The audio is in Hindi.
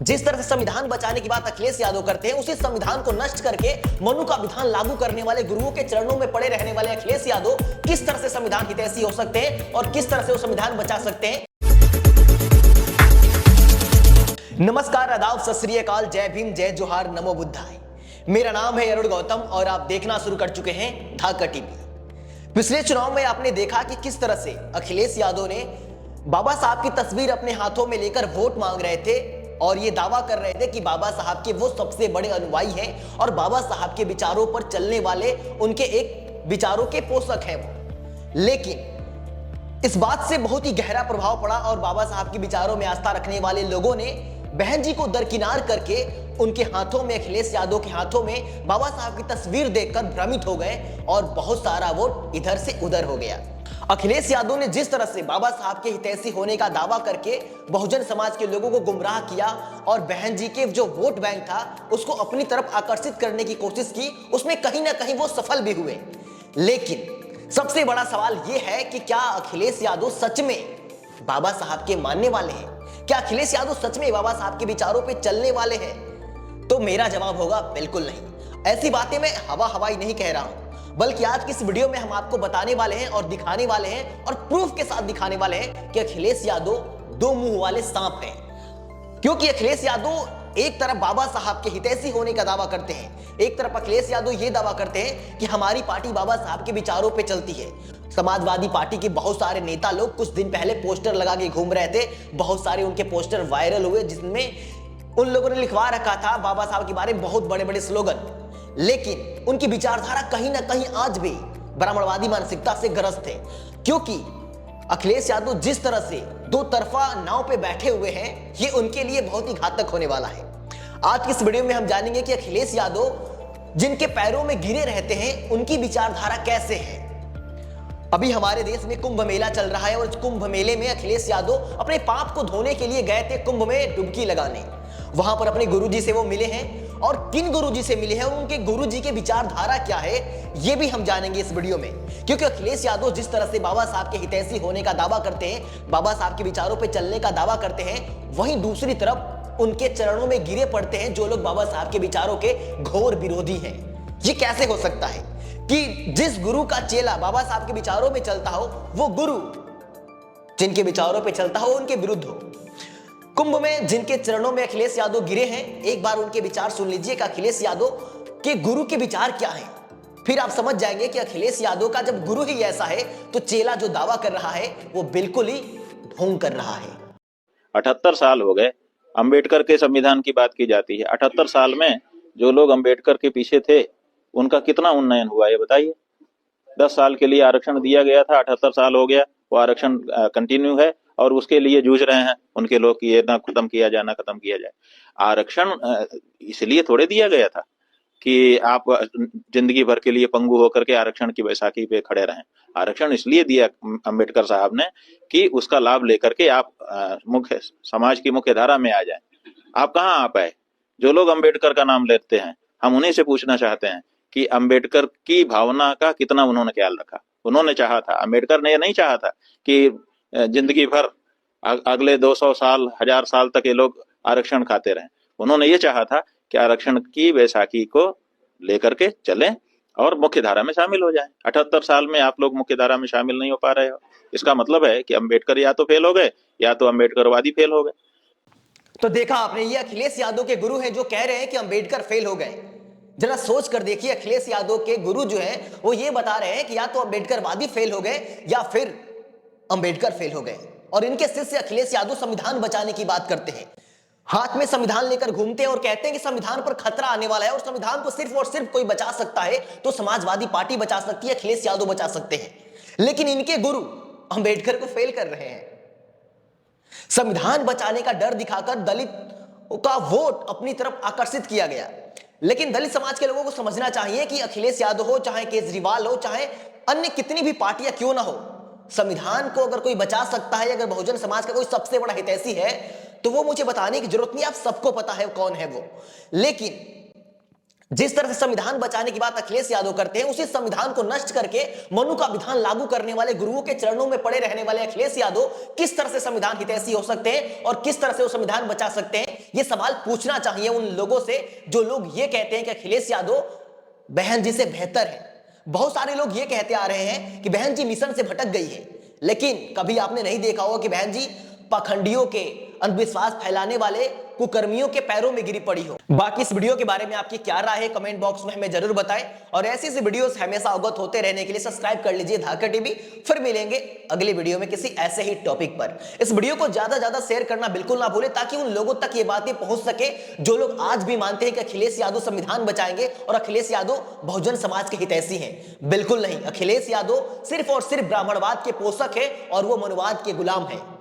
जिस तरह से संविधान बचाने की बात अखिलेश यादव करते हैं, उसी संविधान को नष्ट करके मनु का विधान लागू करने वाले गुरुओं के चरणों में पड़े रहने वाले अखिलेश यादव किस तरह से संविधान हितैषी हो सकते हैं और किस तरह से वो संविधान बचा सकते हैं। नमस्कार, आदाब, सत श्री अकाल, जय भीम, जय जोहार, नमो बुद्धाय। मेरा नाम है अरुण गौतम और आप देखना शुरू कर चुके हैं धाका टीवी। पिछले चुनाव में आपने देखा कि किस तरह से अखिलेश यादव ने बाबा साहब की तस्वीर अपने हाथों में लेकर वोट मांग रहे थे और ये दावा कर रहे थे कि बाबा साहब के वो सबसे बड़े अनुयायी हैं और बाबा साहब के विचारों पर चलने वाले उनके एक विचारों के पोषक हैं वो। लेकिन इस बात से बहुत ही गहरा प्रभाव पड़ा और बाबा साहब के विचारों में आस्था रखने वाले लोगों ने बहन जी को दरकिनार करके उनके हाथों में, अखिलेश यादव के हाथों में बाबा साहब की तस्वीर देखकर भ्रमित हो गए और बहुत सारा वोट इधर से उधर हो गया। अखिलेश यादव ने जिस तरह से बाबा साहब के हितैषी होने का दावा करके बहुजन समाज के लोगों को गुमराह किया और बहन जी के जो वोट बैंक था उसको अपनी तरफ आकर्षित करने की कोशिश की, उसमें कहीं ना कहीं वो सफल भी हुए। लेकिन सबसे बड़ा सवाल यह है कि क्या अखिलेश यादव सच में बाबा साहब के मानने वाले हैं? क्या अखिलेश यादव सच में बाबा साहब के विचारों पे चलने वाले हैं? तो मेरा जवाब होगा बिल्कुल नहीं। ऐसी बातें मैं हवाई नहीं कह रहा हूं, बल्कि आज की इस वीडियो में हम आपको बताने वाले हैं और दिखाने वाले हैं और प्रूफ के साथ दिखाने वाले हैं कि अखिलेश यादव दो मुंह वाले सांप हैं। क्योंकि अखिलेश यादव एक तरफ बाबा साहब के हितैषी होने का दावा करते हैं, एक तरफ अखिलेश यादव ये दावा करते हैं कि हमारी पार्टी बाबा साहब के विचारों पे चलती है। समाजवादी पार्टी के बहुत सारे नेता लोग कुछ दिन पहले पोस्टर लगा के घूम रहे थे, बहुत सारे उनके पोस्टर वायरल हुए जिसमें उन लोगों ने लिखवा रखा था बाबा साहब के बारे में बहुत बड़े बड़े स्लोगन। लेकिन उनकी विचारधारा कहीं ना कहीं आज भी ब्राह्मणवादी मानसिकता से ग्रस्त है, क्योंकि अखिलेश यादव जिस तरह से दो तरफा नाव पे बैठे हुए हैं, ये उनके लिए बहुत ही घातक होने वाला है। आज की इस वीडियो में हम जानेंगे कि अखिलेश यादव जिनके पैरों में गिरे रहते हैं, उनकी विचारधारा कैसे है। अभी हमारे देश में कुंभ मेला चल रहा है और इस कुंभ मेले में अखिलेश यादव अपने पाप को धोने के लिए गए थे कुंभ में डुबकी लगाने। वहां पर अपने गुरुजी से वो मिले हैं और किन गुरुजी से मिले हैं और उनके गुरुजी के विचारधारा क्या है, ये भी हम जानेंगे इस वीडियो में। क्योंकि अखिलेश यादव जिस तरह से बाबा साहब के हितैषी होने का दावा करते हैं, बाबा साहब के विचारों पर चलने का दावा करते हैं, वहीं दूसरी तरफ उनके चरणों में गिरे पड़ते हैं जो लोग बाबा साहब के विचारों के घोर विरोधी हैं। ये कैसे हो सकता है कि जिस गुरु का चेला बाबा साहब के विचारों में चलता हो, वो गुरु जिनके विचारों पे चलता हो उनके विरुद्ध हो। कुंभ में जिनके चरणों में अखिलेश यादव गिरे हैं, एक बार उनके विचार सुन लीजिए कि अखिलेश यादव के गुरु के विचार क्या हैं। फिर आप समझ जाएंगे कि अखिलेश यादव का जब गुरु ही ऐसा है तो चेला जो दावा कर रहा है वो बिल्कुल ही ढोंग कर रहा है। 78 साल हो गए, अंबेडकर के संविधान की बात की जाती है। 78 साल में जो लोग अंबेडकर के पीछे थे उनका कितना उन्नयन हुआ ये बताइए। 10 साल के लिए आरक्षण दिया गया था, 78 साल हो गया, वो आरक्षण कंटिन्यू है और उसके लिए जूझ रहे हैं उनके लोग कि ये ना खत्म किया जाए, ना खत्म किया जाए। आरक्षण इसलिए थोड़े दिया गया था कि आप जिंदगी भर के लिए पंगु होकर के आरक्षण की बैसाखी पे खड़े रहें। आरक्षण इसलिए दिया अंबेडकर साहब ने कि उसका लाभ लेकर के आप मुख्य समाज की मुख्य धारा में आ जाए। आप कहाँ आ पाए? जो लोग अंबेडकर का नाम लेते हैं, हम उन्हीं से पूछना चाहते हैं कि अंबेडकर की भावना का कितना उन्होंने ख्याल रखा। उन्होंने चाहा था, अंबेडकर ने ये नहीं चाहा था कि जिंदगी भर अगले 200 साल, 1000 साल तक ये लोग आरक्षण खाते रहें। उन्होंने ये चाहा था कि आरक्षण की बैसाखी को लेकर के चलें और मुख्य धारा में शामिल हो जाएं। 78 साल में आप लोग मुख्य धारा में शामिल नहीं हो पा रहे हो, इसका मतलब है कि अंबेडकर या तो फेल हो गए या तो अंबेडकरवादी फेल हो गए। तो देखा आपने, ये अखिलेश यादव के गुरु हैं जो कह रहे हैं कि अंबेडकर फेल हो गए। जरा सोच कर देखिए, अखिलेश यादव के गुरु जो है वो ये बता रहे हैं कि या तो अंबेडकरवादी फेल हो गए या फिर अंबेडकर फेल हो गए। और इनके शिष्य अखिलेश यादव संविधान बचाने की बात करते हैं, हाथ में संविधान लेकर घूमते हैं और कहते हैं कि संविधान पर खतरा आने वाला है और संविधान को सिर्फ और सिर्फ कोई बचा सकता है तो समाजवादी पार्टी बचा सकती है, अखिलेश यादव बचा सकते हैं। लेकिन इनके गुरु अंबेडकर को फेल कर रहे हैं। संविधान बचाने का डर दिखाकर दलित का वोट अपनी तरफ आकर्षित किया गया। लेकिन दलित समाज के लोगों को समझना चाहिए कि अखिलेश यादव हो, चाहे केजरीवाल हो, चाहे अन्य कितनी भी पार्टियां क्यों ना हो, संविधान को अगर कोई बचा सकता है, अगर बहुजन समाज का कोई सबसे बड़ा हितैषी है तो वो मुझे बताने की जरूरत नहीं, आप सबको पता है कौन है वो। लेकिन जिस तरह से संविधान बचाने की बात अखिलेश यादव करते हैं, उसी संविधान को नष्ट करके मनु का विधान लागू करने वाले गुरुओं के चरणों में पड़े रहने वाले अखिलेश यादव किस तरह से संविधान हितैषी हो सकते हैं और किस तरह से वो संविधान बचा सकते हैं, ये सवाल पूछना चाहिए उन लोगों से जो लोग ये कहते हैं कि अखिलेश यादव बहन जी से बेहतर है। बहुत सारे लोग ये कहते आ रहे हैं कि बहन जी मिशन से भटक गई है, लेकिन कभी आपने नहीं देखा होगा कि बहन जी पाखंडियों के, अंधविश्वास फैलाने वाले कुकर्मियों के पैरों में गिरी पड़ी हो। बाकी इस वीडियो के बारे में आपकी क्या राय है कमेंट बॉक्स में हमें जरूर बताएं और ऐसी सी वीडियोस हमेशा अवगत होते रहने के लिए सब्सक्राइब कर लीजिए धाका टीवी। फिर मिलेंगे अगली वीडियो में किसी ऐसे ही टॉपिक पर। इस वीडियो को ज्यादा शेयर करना बिल्कुल ना भूलें ताकि उन लोगों तक ये बातें पहुंच सके जो लोग आज भी मानते हैं कि अखिलेश यादव संविधान बचाएंगे और अखिलेश यादव बहुजन समाज के हितैषी हैं। बिल्कुल नहीं, अखिलेश यादव सिर्फ और सिर्फ ब्राह्मणवाद के पोषक है और वो मनुवाद के गुलाम है।